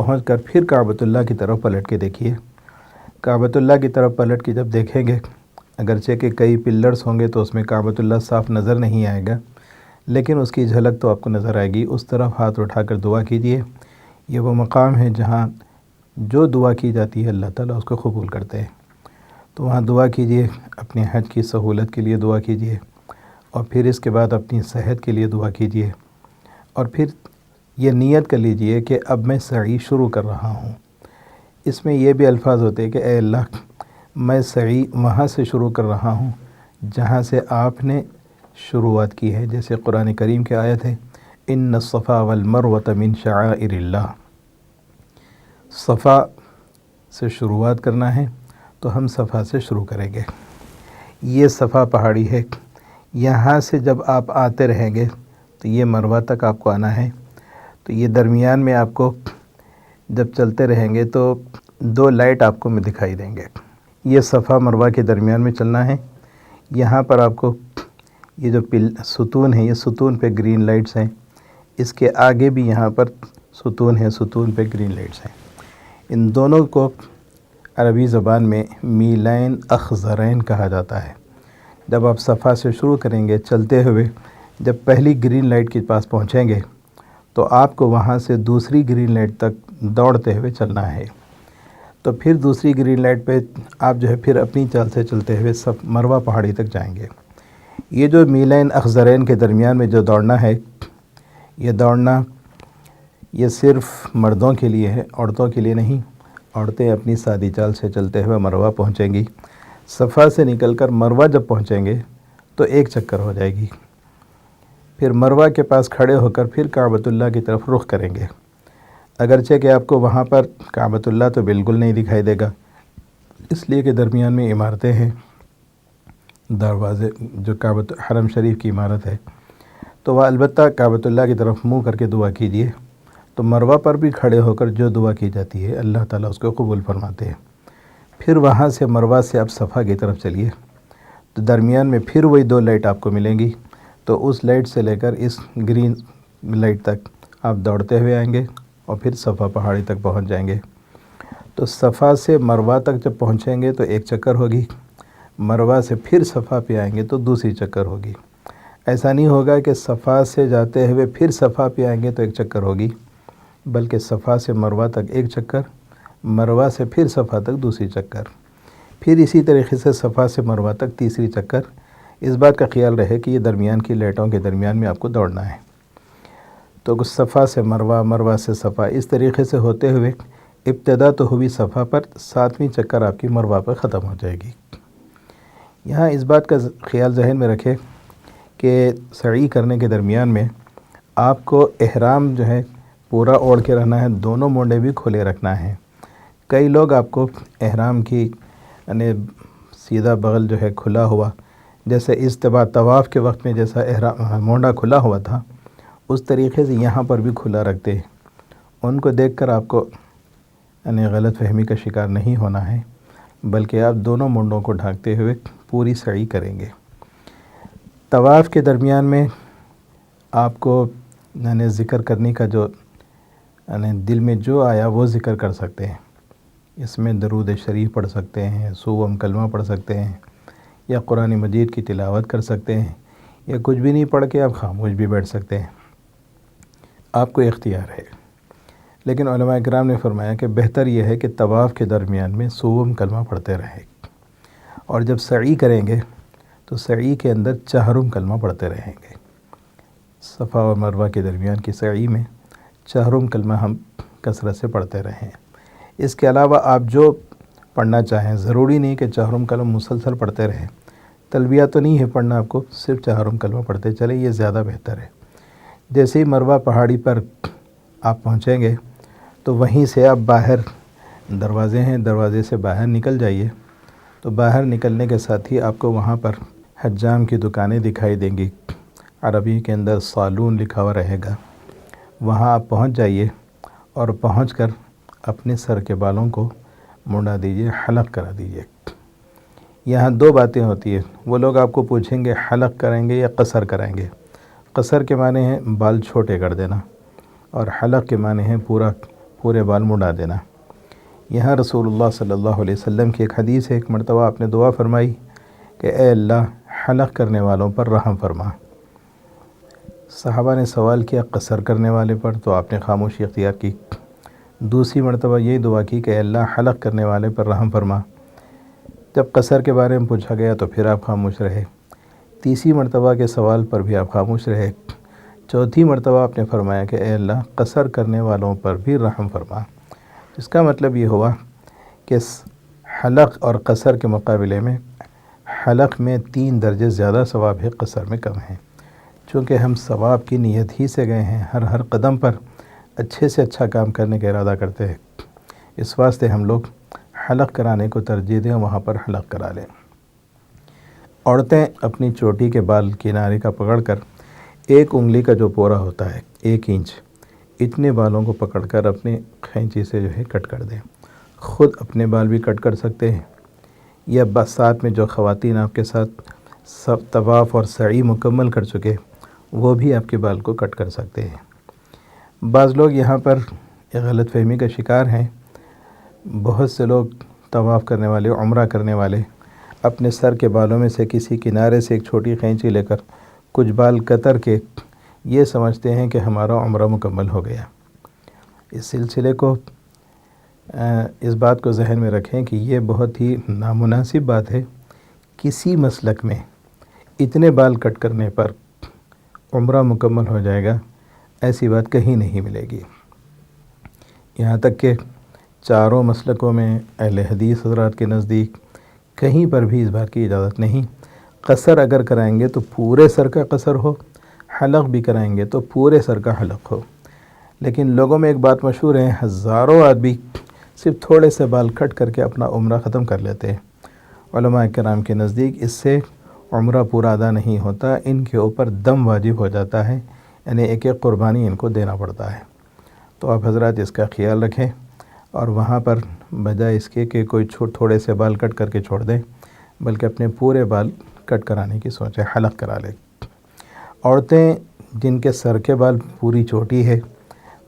پہنچ کر پھر کعبۃ اللہ کی طرف پلٹ کے دیکھیے۔ کعبۃ اللہ کی طرف پلٹ کے جب دیکھیں گے، اگرچہ کہ کئی پلرز ہوں گے تو اس میں کعبۃ اللہ صاف نظر نہیں آئے گا، لیکن اس کی جھلک تو آپ کو نظر آئے گی۔ اس طرف ہاتھ اٹھا کر دعا کیجئے۔ یہ وہ مقام ہے جہاں جو دعا کی جاتی ہے اللہ تعالیٰ اس کو قبول کرتے ہیں۔ تو وہاں دعا کیجئے، اپنے حج کی سہولت کے لیے دعا کیجئے، اور پھر اس کے بعد اپنی صحت کے لیے دعا کیجئے، اور پھر یہ نیت کر لیجئے کہ اب میں سعی شروع کر رہا ہوں۔ اس میں یہ بھی الفاظ ہوتے ہیں کہ اے اللہ، میں سعی وہاں سے شروع کر رہا ہوں جہاں سے آپ نے شروعات کی ہے، جیسے قرآن کریم کی آیت ہے ان الصفا والمروۃ من شعائر اللہ۔ صفا سے شروعات کرنا ہے تو ہم صفا سے شروع کریں گے۔ یہ صفا پہاڑی ہے، یہاں سے جب آپ آتے رہیں گے تو یہ مروہ تک آپ کو آنا ہے۔ تو یہ درمیان میں آپ کو جب چلتے رہیں گے تو دو لائٹ آپ کو دکھائی دیں گے۔ یہ صفا مروہ کے درمیان میں چلنا ہے۔ یہاں پر آپ کو یہ جو ستون ہیں، یہ ستون پہ گرین لائٹس ہیں، اس کے آگے بھی یہاں پر ستون ہیں، ستون پہ گرین لائٹس ہیں۔ ان دونوں کو عربی زبان میں میلین اخضرین کہا جاتا ہے۔ جب آپ صفا سے شروع کریں گے چلتے ہوئے، جب پہلی گرین لائٹ کے پاس پہنچیں گے تو آپ کو وہاں سے دوسری گرین لائٹ تک دوڑتے ہوئے چلنا ہے۔ تو پھر دوسری گرین لائٹ پہ آپ جو ہے پھر اپنی چال سے چلتے ہوئے مروہ پہاڑی تک جائیں گے۔ یہ جو میلین اخضرین کے درمیان میں جو دوڑنا ہے، یہ دوڑنا یہ صرف مردوں کے لیے ہے، عورتوں کے لیے نہیں۔ عورتیں اپنی سادی چال سے چلتے ہوئے مروہ پہنچیں گی۔ صفا سے نکل کر مروہ جب پہنچیں گے تو ایک چکر ہو جائے گی، پھر مروہ کے پاس کھڑے ہو کر پھر کعبۃ اللہ کی طرف رخ کریں گے۔ اگرچہ کہ آپ کو وہاں پر کعبۃ اللہ تو بالکل نہیں دکھائی دے گا، اس لیے کہ درمیان میں عمارتیں ہیں، دروازے جو کعبۃ حرم شریف کی عمارت ہے، تو وہ البتہ کعبۃ اللہ کی طرف منہ کر کے دعا کیجئے۔ تو مروہ پر بھی کھڑے ہو کر جو دعا کی جاتی ہے اللہ تعالیٰ اس کو قبول فرماتے ہیں۔ پھر وہاں سے مروہ سے آپ صفا کی طرف چلیے، تو درمیان میں پھر وہی دو لائٹ آپ کو ملیں گی۔ تو اس لائٹ سے لے کر اس گرین لائٹ تک آپ دوڑتے ہوئے آئیں گے اور پھر صفا پہاڑی تک پہنچ جائیں گے۔ تو صفا سے مروہ تک جب پہنچیں گے تو ایک چکر ہوگی، مروہ سے پھر صفا پہ آئیں گے تو دوسری چکر ہوگی۔ ایسا نہیں ہوگا کہ صفا سے جاتے ہوئے پھر صفا پہ آئیں گے تو ایک چکر ہوگی، بلکہ صفا سے مروہ تک ایک چکر، مروہ سے پھر صفا تک دوسری چکر، پھر اسی طریقے سے صفا سے مروہ تک تیسری چکر۔ اس بات کا خیال رہے کہ یہ درمیان کی لائٹوں کے درمیان میں آپ کو دوڑنا ہے۔ تو صفا سے مروہ، مروہ سے صفا، اس طریقے سے ہوتے ہوئے ابتدا تو ہوئی صفا پر، ساتویں چکر آپ کی مروہ پر ختم ہو جائے گی۔ یہاں اس بات کا خیال ذہن میں رکھے کہ سعی کرنے کے درمیان میں آپ کو احرام جو ہے پورا اوڑھ کے رہنا ہے، دونوں مونڈے بھی کھلے رکھنا ہے۔ کئی لوگ آپ کو احرام کی یعنی سیدھا بغل جو ہے کھلا ہوا، جیسے طواف کے وقت میں جیسا احرام مونڈا کھلا ہوا تھا، اس طریقے سے یہاں پر بھی کھلا رکھتے ہیں۔ ان کو دیکھ کر آپ کو یعنی غلط فہمی کا شکار نہیں ہونا ہے، بلکہ آپ دونوں مونڈوں کو ڈھانکتے ہوئے پوری سعی کریں گے۔ طواف کے درمیان میں آپ کو یعنی ذکر کرنے کا جو یعنی دل میں جو آیا وہ ذکر کر سکتے ہیں۔ اس میں درود شریف پڑھ سکتے ہیں، سوم کلمہ پڑھ سکتے ہیں، یا قرآن مجید کی تلاوت کر سکتے ہیں، یا کچھ بھی نہیں پڑھ کے آپ خاموش بھی بیٹھ سکتے ہیں، آپ کو اختیار ہے۔ لیکن علماء کرام نے فرمایا کہ بہتر یہ ہے کہ طواف کے درمیان میں سوم کلمہ پڑھتے رہیں، اور جب سعی کریں گے تو سعی کے اندر چہرم کلمہ پڑھتے رہیں گے۔ صفا و مروہ کے درمیان کی سعی میں چہرم کلمہ ہم کثرت سے پڑھتے رہیں۔ اس کے علاوہ آپ جو پڑھنا چاہیں، ضروری نہیں کہ چہرم کلمہ مسلسل پڑھتے رہیں، تلبیہ تو نہیں ہے پڑھنا آپ کو، صرف چہرم کلمہ پڑھتے چلیں، یہ زیادہ بہتر ہے۔ جیسے ہی مروہ پہاڑی پر آپ پہنچیں گے تو وہیں سے آپ باہر دروازے ہیں، دروازے سے باہر نکل جائیے۔ تو باہر نکلنے کے ساتھ ہی آپ کو وہاں پر حجام کی دکانیں دکھائی دیں گی، عربی کے اندر صالون لکھا ہوا رہے گا، وہاں آپ پہنچ جائیے، اور پہنچ کر اپنے سر کے بالوں کو منڈا دیجیے، حلق کرا دیجیے۔ یہاں دو باتیں ہوتی ہیں، وہ لوگ آپ کو پوچھیں گے حلق کریں گے یا قصر کریں گے۔ قصر کے معنی ہیں بال چھوٹے کر دینا، اور حلق کے معنی ہیں پورے بال مڑا دینا۔ یہاں رسول اللہ صلی اللہ علیہ وسلم کی ایک حدیث ہے، ایک مرتبہ آپ نے دعا فرمائی کہ اے اللہ حلق کرنے والوں پر رحم فرما۔ صحابہ نے سوال کیا قصر کرنے والے پر، تو آپ نے خاموشی اختیار کی۔ دوسری مرتبہ یہی دعا کی کہ اے اللہ حلق کرنے والے پر رحم فرما۔ جب قصر کے بارے میں پوچھا گیا تو پھر آپ خاموش رہے۔ تیسری مرتبہ کے سوال پر بھی آپ خاموش رہے۔ چوتھی مرتبہ آپ نے فرمایا کہ اے اللہ قصر کرنے والوں پر بھی رحم فرما۔ اس کا مطلب یہ ہوا کہ حلق اور قصر کے مقابلے میں حلق میں 3 درجے زیادہ ثواب ہے، قصر میں کم ہے۔ چونکہ ہم ثواب کی نیت ہی سے گئے ہیں، ہر قدم پر اچھے سے اچھا کام کرنے کا ارادہ کرتے ہیں، اس واسطے ہم لوگ حلق کرانے کو ترجیح دیں، وہاں پر حلق کرا لیں۔ عورتیں اپنی چوٹی کے بال کنارے کا پکڑ کر 1 انگلی کا جو پورا ہوتا ہے 1 انچ، اتنے بالوں کو پکڑ کر اپنے کھینچی سے جو ہے کٹ کر دیں۔ خود اپنے بال بھی کٹ کر سکتے ہیں، یا بس ساتھ میں جو خواتین آپ کے ساتھ سب طواف اور سعی مکمل کر چکے وہ بھی آپ کے بال کو کٹ کر سکتے ہیں۔ بعض لوگ یہاں پر ایک غلط فہمی کا شکار ہیں۔ بہت سے لوگ طواف کرنے والے، عمرہ کرنے والے اپنے سر کے بالوں میں سے کسی کنارے سے ایک چھوٹی کھینچی لے کر کچھ بال کتر کے یہ سمجھتے ہیں کہ ہمارا عمرہ مکمل ہو گیا۔ اس سلسلے کو اس بات کو ذہن میں رکھیں کہ یہ بہت ہی نامناسب بات ہے۔ کسی مسلک میں اتنے بال کٹ کرنے پر عمرہ مکمل ہو جائے گا، ایسی بات کہیں نہیں ملے گی۔ یہاں تک کہ چاروں مسلکوں میں اہل حدیث حضرات کے نزدیک کہیں پر بھی اس بات کی اجازت نہیں۔ قصر اگر کرائیں گے تو پورے سر کا قصر ہو، حلق بھی کرائیں گے تو پورے سر کا حلق ہو۔ لیکن لوگوں میں ایک بات مشہور ہے، ہزاروں آدمی صرف تھوڑے سے بال کٹ کر کے اپنا عمرہ ختم کر لیتے ہیں۔ علماء کرام کے نزدیک اس سے عمرہ پورا ادا نہیں ہوتا، ان کے اوپر دم واجب ہو جاتا ہے، یعنی ایک ایک قربانی ان کو دینا پڑتا ہے۔ تو آپ حضرات اس کا خیال رکھیں، اور وہاں پر بجائے اس کے کہ کوئی تھوڑے سے بال کٹ کر کے چھوڑ دیں، بلکہ اپنے پورے بال کٹ کرانے کی سوچیں، حلق کرا لیں۔ عورتیں جن کے سر کے بال پوری چوٹی ہے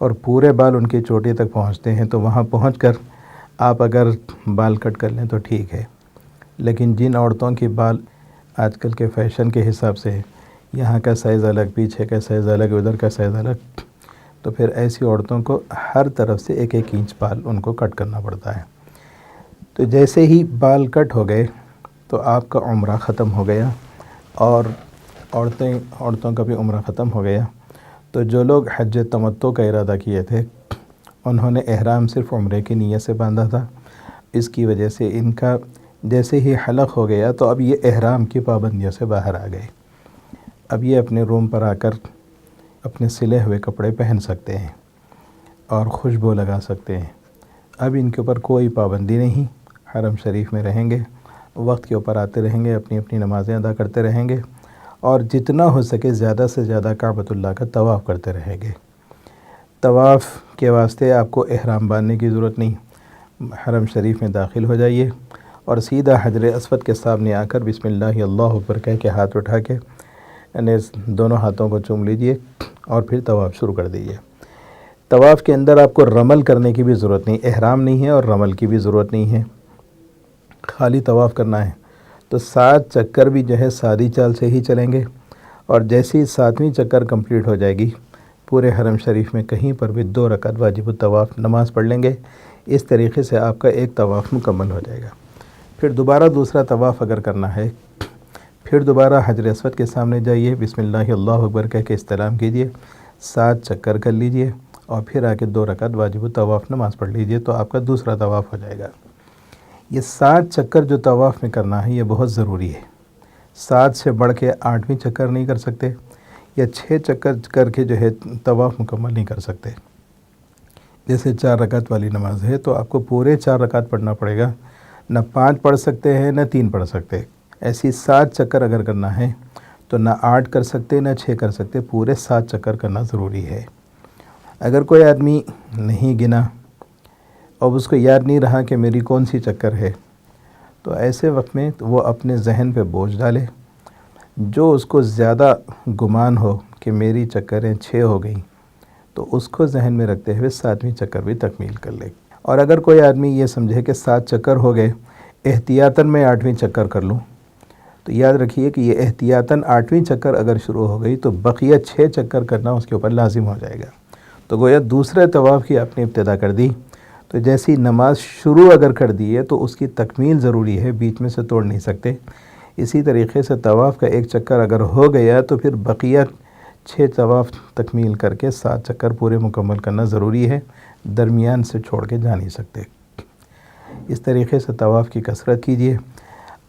اور پورے بال ان کی چوٹی تک پہنچتے ہیں، تو وہاں پہنچ کر آپ اگر بال کٹ کر لیں تو ٹھیک ہے۔ لیکن جن عورتوں کی بال آج کل کے فیشن کے حساب سے یہاں کا سائز الگ، پیچھے کا سائز الگ، ادھر کا سائز الگ، تو پھر ایسی عورتوں کو ہر طرف سے 1 انچ بال ان کو کٹ کرنا پڑتا ہے۔ تو جیسے ہی بال کٹ ہو گئے تو آپ کا عمرہ ختم ہو گیا، اور عورتوں کا بھی عمرہ ختم ہو گیا۔ تو جو لوگ حج تمتع کا ارادہ کیے تھے، انہوں نے احرام صرف عمرے کی نیت سے باندھا تھا، اس کی وجہ سے ان کا جیسے ہی حلق ہو گیا تو اب یہ احرام کی پابندیوں سے باہر آ گئے۔ اب یہ اپنے روم پر آ کر اپنے سلے ہوئے کپڑے پہن سکتے ہیں اور خوشبو لگا سکتے ہیں۔ اب ان کے اوپر کوئی پابندی نہیں، حرم شریف میں رہیں گے، وقت کے اوپر آتے رہیں گے، اپنی اپنی نمازیں ادا کرتے رہیں گے، اور جتنا ہو سکے زیادہ سے زیادہ کعبۃ اللہ کا طواف کرتے رہیں گے۔ طواف کے واسطے آپ کو احرام باندھنے کی ضرورت نہیں، حرم شریف میں داخل ہو جائیے اور سیدھا حجر اسود کے سامنے آ کر بسم اللہ اللہ اکبر کہہ کے ہاتھ اٹھا کے یعنی دونوں ہاتھوں کو چوم لیجئے اور پھر طواف شروع کر دیجئے۔ طواف کے اندر آپ کو رمل کرنے کی بھی ضرورت نہیں، احرام نہیں ہے اور رمل کی بھی ضرورت نہیں ہے، خالی طواف کرنا ہے۔ تو 7 چکر بھی جو ہے سادی چال سے ہی چلیں گے، اور جیسے ہی 7ویں چکر کمپلیٹ ہو جائے گی، پورے حرم شریف میں کہیں پر بھی 2 رکعت واجب الطواف نماز پڑھ لیں گے۔ اس طریقے سے آپ کا ایک طواف مکمل ہو جائے گا۔ پھر دوبارہ دوسرا طواف اگر کرنا ہے، پھر دوبارہ حجر اسود کے سامنے جائیے، بسم اللہ اللہ اکبر کہہ کے استلام کیجئے، 7 چکر کر لیجئے، اور پھر آ کے 2 رکعت واجب الطواف نماز پڑھ لیجئے، تو آپ کا دوسرا طواف ہو جائے گا۔ یہ 7 چکر جو طواف میں کرنا ہے یہ بہت ضروری ہے۔ 7 سے بڑھ کے 8ویں چکر نہیں کر سکتے، یا 6 چکر کر کے جو ہے طواف مکمل نہیں کر سکتے۔ جیسے 4 رکعت والی نماز ہے تو آپ کو پورے 4 رکعت پڑھنا پڑے گا، نہ 5 پڑھ سکتے ہیں نہ 3 پڑھ سکتے۔ ایسی 7 چکر اگر کرنا ہے تو نہ 8 کر سکتے نہ 6 کر سکتے، پورے 7 چکر کرنا ضروری ہے۔ اگر کوئی آدمی نہیں گنا اور اس کو یاد نہیں رہا کہ میری کون سی چکر ہے، تو ایسے وقت میں وہ اپنے ذہن پہ بوجھ ڈالے، جو اس کو زیادہ گمان ہو کہ میری چکریں 6 ہو گئیں تو اس کو ذہن میں رکھتے ہوئے 7ویں چکر بھی تکمیل کر لے۔ اور اگر کوئی آدمی یہ سمجھے کہ 7 چکر ہو گئے، احتیاطاً میں 8ویں چکر کر لوں، تو یاد رکھیے کہ یہ احتیاطاً 8ویں چکر اگر شروع ہو گئی تو بقیہ 6 چکر کرنا اس کے اوپر لازم ہو جائے گا۔ تو گویا دوسرے طواف کی اپنی ابتدا کر دی، تو جیسی نماز شروع اگر کر دی ہے تو اس کی تکمیل ضروری ہے، بیچ میں سے توڑ نہیں سکتے۔ اسی طریقے سے طواف کا ایک چکر اگر ہو گیا تو پھر بقیہ 6 طواف تکمیل کر کے 7 چکر پورے مکمل کرنا ضروری ہے، درمیان سے چھوڑ کے جا نہیں سکتے۔ اس طریقے سے طواف کی کثرت کیجیے۔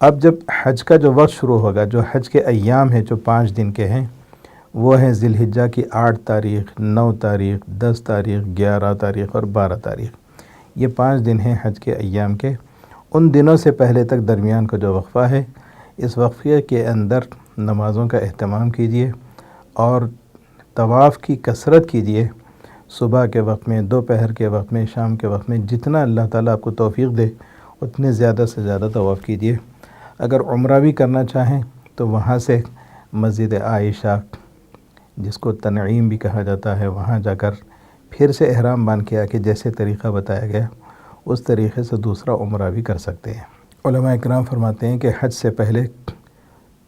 اب جب حج کا جو وقت شروع ہوگا، جو حج کے ایام ہیں جو 5 دن کے ہیں، وہ ہیں ذی الحجہ کی 8 تاریخ، 9 تاریخ، 10 تاریخ، 11 تاریخ اور 12 تاریخ۔ یہ 5 دن ہیں حج کے ایام کے۔ ان دنوں سے پہلے تک درمیان کا جو وقفہ ہے، اس وقفے کے اندر نمازوں کا اہتمام کیجیے اور طواف کی کثرت کیجیے۔ صبح کے وقت میں، دوپہر کے وقت میں، شام کے وقت میں، جتنا اللہ تعالیٰ آپ کو توفیق دے اتنے زیادہ سے زیادہ طواف کیجیے۔ اگر عمرہ بھی کرنا چاہیں تو وہاں سے مسجد عائشہ، جس کو تنعیم بھی کہا جاتا ہے، وہاں جا کر پھر سے احرام باندھ کے آ کے جیسے طریقہ بتایا گیا اس طریقے سے دوسرا عمرہ بھی کر سکتے ہیں۔ علماء اکرام فرماتے ہیں کہ حج سے پہلے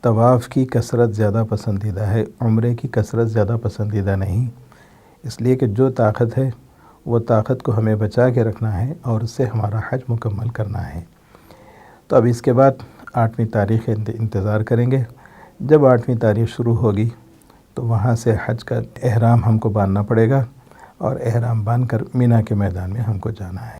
طواف کی کثرت زیادہ پسندیدہ ہے، عمرے کی کثرت زیادہ پسندیدہ نہیں، اس لیے کہ جو طاقت ہے وہ طاقت کو ہمیں بچا کے رکھنا ہے اور اس سے ہمارا حج مکمل کرنا ہے۔ تو اب اس کے بعد 8ویں تاریخ انتظار کریں گے۔ جب 8ویں تاریخ شروع ہوگی تو وہاں سے حج کا احرام ہم کو باندھنا پڑے گا اور احرام باندھ کر مینا کے میدان میں ہم کو جانا ہے۔